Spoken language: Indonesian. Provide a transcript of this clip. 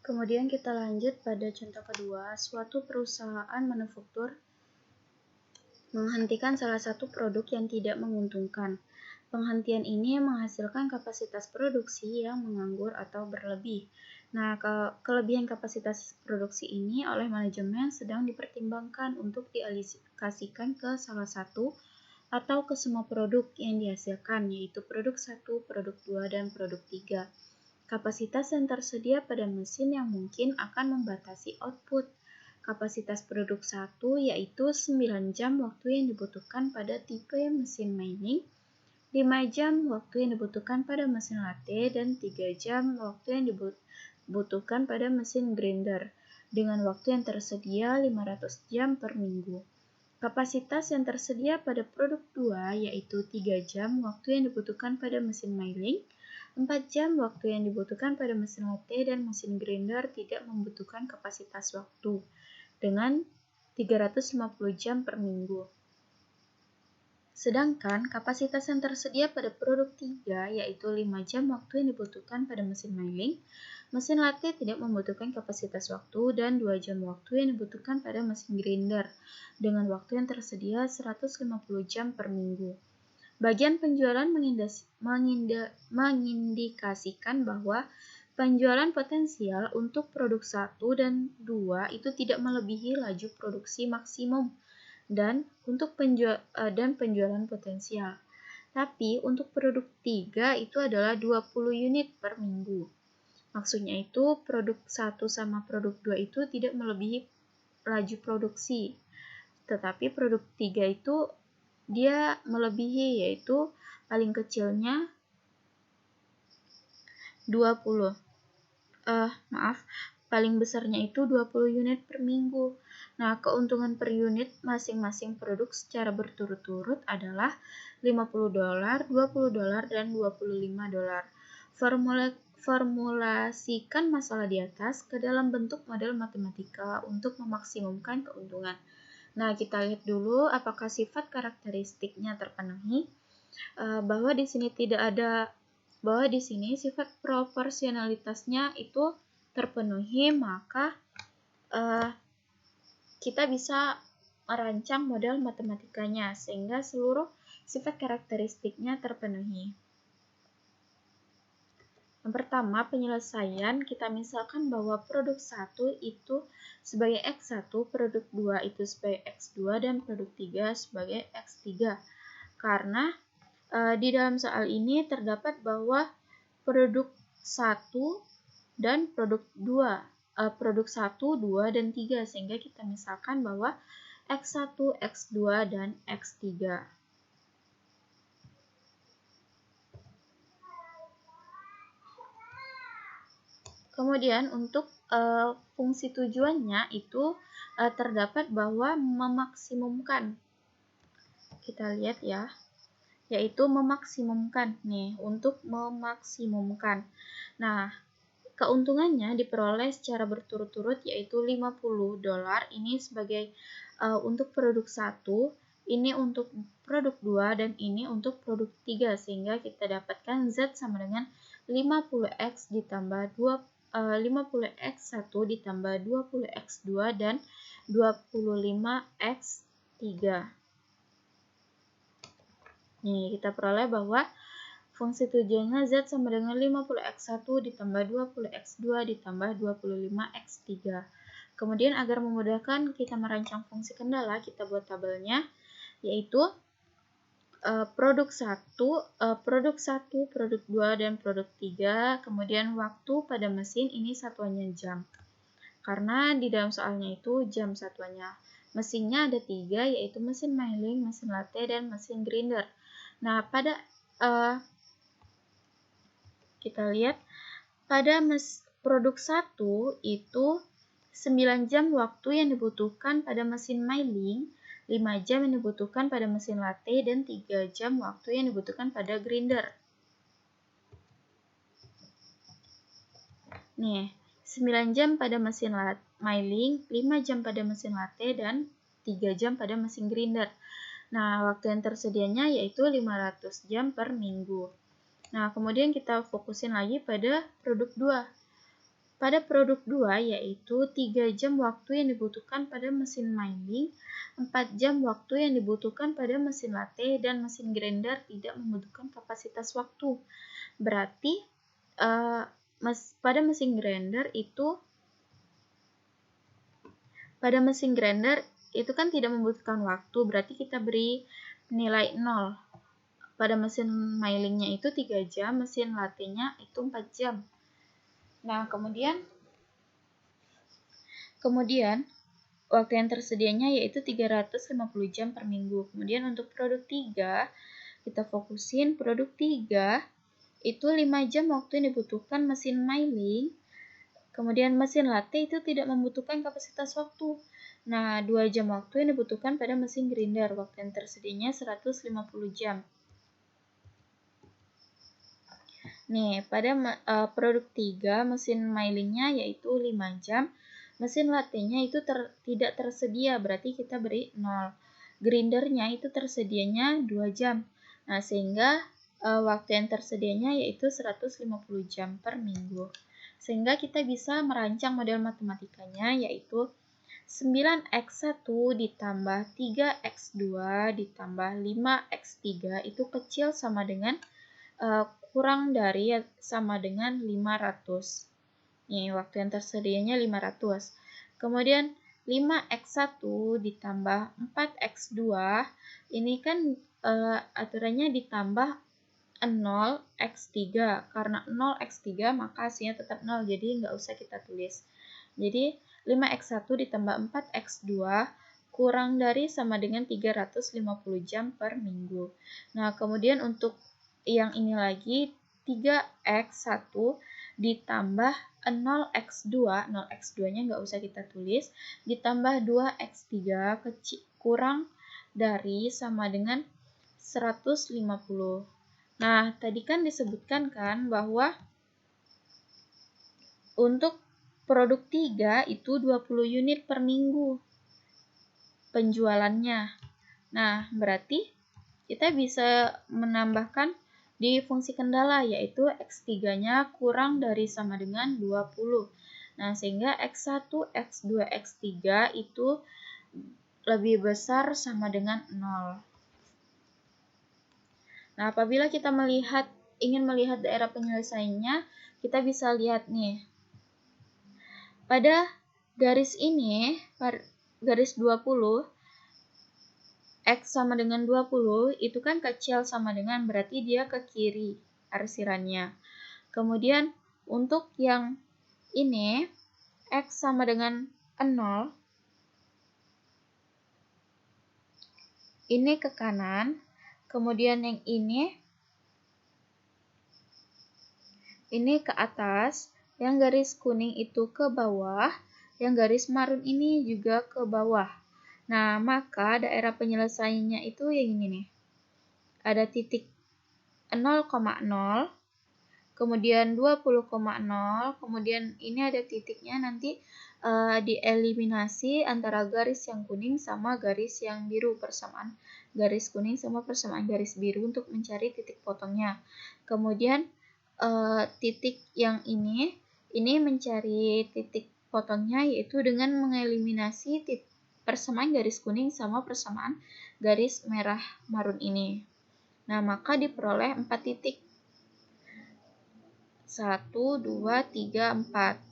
Kemudian kita lanjut pada contoh kedua, suatu perusahaan manufaktur menghentikan salah satu produk yang tidak menguntungkan. Penghentian ini menghasilkan kapasitas produksi yang menganggur atau berlebih. Nah, kelebihan kapasitas produksi ini oleh manajemen sedang dipertimbangkan untuk dialokasikan ke salah satu atau ke semua produk yang dihasilkan, yaitu produk 1, produk 2, dan produk 3. Kapasitas yang tersedia pada mesin yang mungkin akan membatasi output. Kapasitas produk 1 yaitu 9 jam waktu yang dibutuhkan pada tipe mesin milling, 5 jam waktu yang dibutuhkan pada mesin latte, dan 3 jam waktu yang dibutuhkan pada mesin grinder, dengan waktu yang tersedia 500 jam per minggu. Kapasitas yang tersedia pada produk 2 yaitu 3 jam waktu yang dibutuhkan pada mesin milling, 4 jam waktu yang dibutuhkan pada mesin latte, dan mesin grinder tidak membutuhkan kapasitas waktu, dengan 350 jam per minggu. Sedangkan kapasitas yang tersedia pada produk 3 yaitu 5 jam waktu yang dibutuhkan pada mesin milling, mesin latte tidak membutuhkan kapasitas waktu, dan 2 jam waktu yang dibutuhkan pada mesin grinder, dengan waktu yang tersedia 150 jam per minggu. Bagian penjualan mengindikasikan bahwa penjualan potensial untuk produk 1 dan 2 itu tidak melebihi laju produksi maksimum dan penjualan potensial. Tapi untuk produk 3 itu adalah 20 unit per minggu. Maksudnya itu produk 1 sama produk 2 itu tidak melebihi laju produksi. Tetapi produk 3 itu dia melebihi, yaitu paling kecilnya 20. Paling besarnya itu 20 unit per minggu. Nah, keuntungan per unit masing-masing produk secara berturut-turut adalah $50, $20, dan $25. Formulasikan masalah di atas ke dalam bentuk model matematika untuk memaksimumkan keuntungan. Nah, kita lihat dulu apakah sifat karakteristiknya terpenuhi. Bahwa di sini sifat proporsionalitasnya itu terpenuhi, maka kita bisa merancang model matematikanya sehingga seluruh sifat karakteristiknya terpenuhi. Yang pertama, penyelesaian, kita misalkan bahwa produk 1 itu sebagai X1, produk 2 itu sebagai X2, dan produk 3 sebagai X3. Karena di dalam soal ini terdapat bahwa produk 1 dan produk 1, 2, dan 3, sehingga kita misalkan bahwa X1, X2, dan X3. Kemudian untuk fungsi tujuannya itu terdapat bahwa memaksimumkan. Kita lihat ya, yaitu memaksimumkan nih, untuk memaksimumkan. Nah, keuntungannya diperoleh secara berturut-turut yaitu $50 ini sebagai untuk produk 1, ini untuk produk 2, dan ini untuk produk 3, sehingga kita dapatkan Z sama dengan 50X ditambah 50X1 ditambah 20X2 dan 25X3. Nih, kita peroleh bahwa fungsi tujuannya Z sama dengan 50X1 ditambah 20X2 ditambah 25X3. Kemudian agar memudahkan kita merancang fungsi kendala, kita buat tabelnya, yaitu produk 1, produk 2, dan produk 3, kemudian waktu pada mesin ini satuannya jam. Karena di dalam soalnya itu jam satuannya. Mesinnya ada 3, yaitu mesin milling, mesin latte, dan mesin grinder. Nah, kita lihat pada produk 1 itu 9 jam waktu yang dibutuhkan pada mesin milling, 5 jam yang dibutuhkan pada mesin latte, dan 3 jam waktu yang dibutuhkan pada grinder. Nih, 9 jam pada mesin milling, 5 jam pada mesin latte, dan 3 jam pada mesin grinder. Nah, waktu yang tersedianya yaitu 500 jam per minggu. Nah, kemudian kita fokusin lagi pada produk 2. pada produk 2 yaitu 3 jam waktu yang dibutuhkan pada mesin milling, 4 jam waktu yang dibutuhkan pada mesin latte, dan mesin grinder tidak membutuhkan kapasitas waktu. Berarti pada mesin grinder itu kan tidak membutuhkan waktu, berarti kita beri nilai 0. Pada mesin millingnya itu 3 jam, mesin latte-nya itu 4 jam. Nah, kemudian waktu yang tersedianya yaitu 350 jam per minggu. Kemudian untuk produk 3, kita fokusin produk 3 itu 5 jam waktu yang dibutuhkan mesin milling. Kemudian mesin latte itu tidak membutuhkan kapasitas waktu. Nah, 2 jam waktu yang dibutuhkan pada mesin grinder. Waktu yang tersedianya 150 jam. Nih, pada produk 3, mesin millingnya yaitu 5 jam. Mesin latte-nya itu tidak tersedia, berarti kita beri 0. Grindernya itu tersedianya 2 jam. Nah, sehingga waktu yang tersedianya yaitu 150 jam per minggu. Sehingga kita bisa merancang model matematikanya yaitu 9x1 ditambah 3x2 ditambah 5x3 itu kecil sama dengan kurang dari sama dengan 500. Nih, waktu yang tersedianya 500. Kemudian 5x1 ditambah 4x2, ini kan aturannya ditambah 0x3. Karena 0x3 maka hasilnya tetap 0, jadi nggak usah kita tulis. Jadi 5x1 ditambah 4x2 kurang dari sama dengan 350 jam per minggu. Nah, kemudian untuk yang ini lagi 3x1 ditambah 0x2, 0x2-nya nggak usah kita tulis, ditambah 2x3 kurang dari sama dengan 150. Nah, tadi kan disebutkan kan bahwa untuk produk 3 itu 20 unit per minggu penjualannya. Nah, berarti kita bisa menambahkan di fungsi kendala, yaitu X3-nya kurang dari sama dengan 20. Nah, sehingga X1, X2, X3 itu lebih besar sama dengan 0. Nah, apabila kita ingin melihat daerah penyelesaiannya, kita bisa lihat nih. Pada garis ini, garis 20, X sama dengan 20, itu kan kecil sama dengan, berarti dia ke kiri arsirannya. Kemudian untuk yang ini, X sama dengan 0, ini ke kanan. Kemudian yang ini ke atas. Yang garis kuning itu ke bawah. Yang garis marun ini juga ke bawah. Nah, maka daerah penyelesaiannya itu yang ini nih. Ada titik 0,0, kemudian 20,0, kemudian ini ada titiknya nanti dieliminasi antara garis yang kuning sama garis yang biru, persamaan garis kuning sama persamaan garis biru untuk mencari titik potongnya. Kemudian titik yang ini mencari titik potongnya yaitu dengan mengeliminasi persamaan garis kuning sama persamaan garis merah marun ini. Nah, maka diperoleh 4 titik. 1, 2, 3, 4.